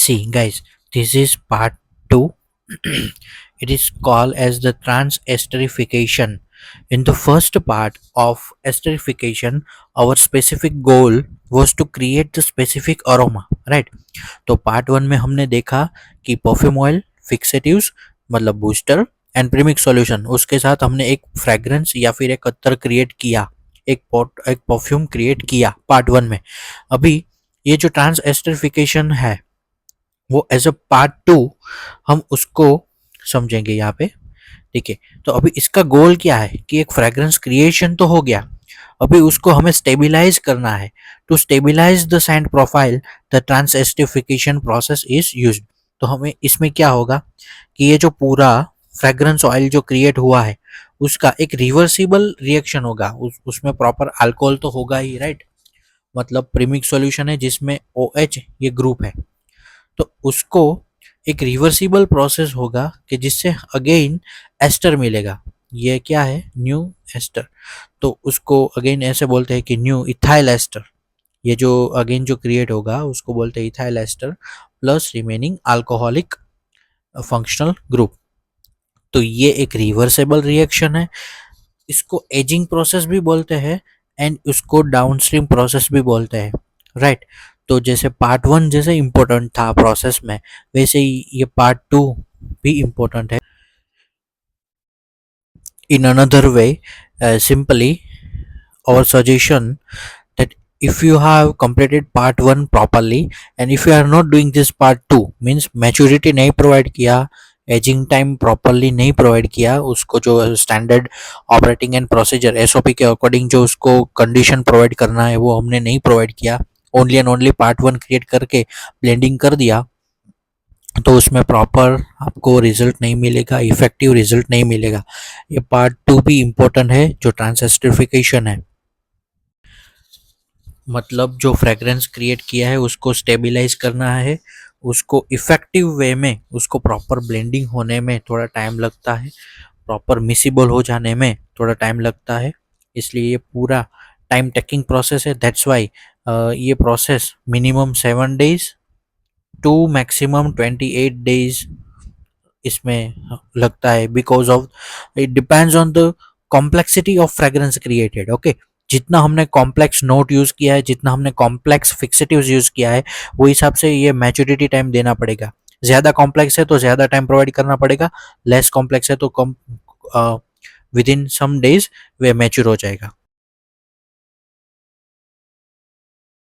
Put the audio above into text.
See, guys, this is part 2. It is called as the trans-esterification. In the first part of esterification, our specific goal was to create the specific aroma, right? तो part one में हमने देखा कि perfume oil, fixatives मतलब booster and premix solution, उसके साथ हमने एक फ्रेग्रेंस या फिर एक अत्तर क्रिएट किया, एक परफ्यूम क्रिएट किया पार्ट वन में। अभी ये जो ट्रांस एस्टरिफिकेशन है वो एज अ पार्ट टू हम उसको समझेंगे यहाँ पे। ठीक है, तो अभी इसका गोल क्या है कि एक फ्रेग्रेंस क्रिएशन तो हो गया, अभी उसको हमें स्टेबिलाइज करना है। To stabilise the scent profile the transesterification process is used. तो हमें इसमें क्या होगा कि ये जो पूरा फ्रेग्रेंस ऑयल जो क्रिएट हुआ है उसका एक रिवर्सिबल रिएक्शन होगा, उसमें प्रॉपर अल्कोहल तो होगा ही, राइट? मतलब प्रीमिक्स सॉल्यूशन है जिसमें OH ये ग्रुप है, तो उसको एक रिवर्सिबल प्रोसेस होगा कि जिससे अगेन एस्टर मिलेगा। ये क्या है? New ester. तो उसको अगेन ऐसे बोलते हैं कि न्यू इथाइल एस्टर। ये जो अगेन जो क्रिएट होगा उसको बोलते हैं ethyl ester plus remaining alcoholic functional group. तो ये एक रिवर्सेबल रिएक्शन है। इसको एजिंग प्रोसेस भी बोलते हैं एंड उसको डाउनस्ट्रीम प्रोसेस भी बोलते हैं, राइट? तो जैसे पार्ट वन जैसे इम्पोर्टेंट था प्रोसेस में, वैसे ही ये पार्ट टू भी इम्पोर्टेंट है। In another way, simply our suggestion that if you have completed part 1 properly and if you are not doing this part 2 means maturity नहीं provide किया, ageing time properly नहीं provide किया, उसको जो standard operating and procedure SOP के according जो उसको condition provide करना है वो हमने नहीं प्रोवाइड किया, only and only part one create करके ब्लेंडिंग कर दिया, तो उसमें प्रॉपर आपको रिजल्ट नहीं मिलेगा, इफेक्टिव रिजल्ट नहीं मिलेगा। ये पार्ट टू भी इम्पोर्टेंट है जो ट्रांसएस्टरिफिकेशन है, मतलब जो फ्रेग्रेंस क्रिएट किया है उसको स्टेबलाइज करना है, उसको इफेक्टिव वे में उसको प्रॉपर ब्लेंडिंग होने में थोड़ा टाइम लगता है, प्रॉपर मिसिबल हो जाने में थोड़ा टाइम लगता है, इसलिए ये पूरा टाइम टेकिंग प्रोसेस है। दैट्स वाई ये process minimum 7 days to maximum 28 days इसमें लगता है, because of it depends on the complexity of fragrance created. Okay, जितना हमने कॉम्प्लेक्स नोट यूज किया है, जितना हमने कॉम्प्लेक्स फिक्सेटिव्स यूज किया है, वो हिसाब से ये मैच्योरिटी टाइम देना पड़ेगा। ज़्यादा कॉम्प्लेक्स है तो ज़्यादा टाइम प्रोवाइड करना पड़ेगा, लेस कॉम्प्लेक्स है तो कम विद इन सम डेज वे मैच्योर हो जाएगा।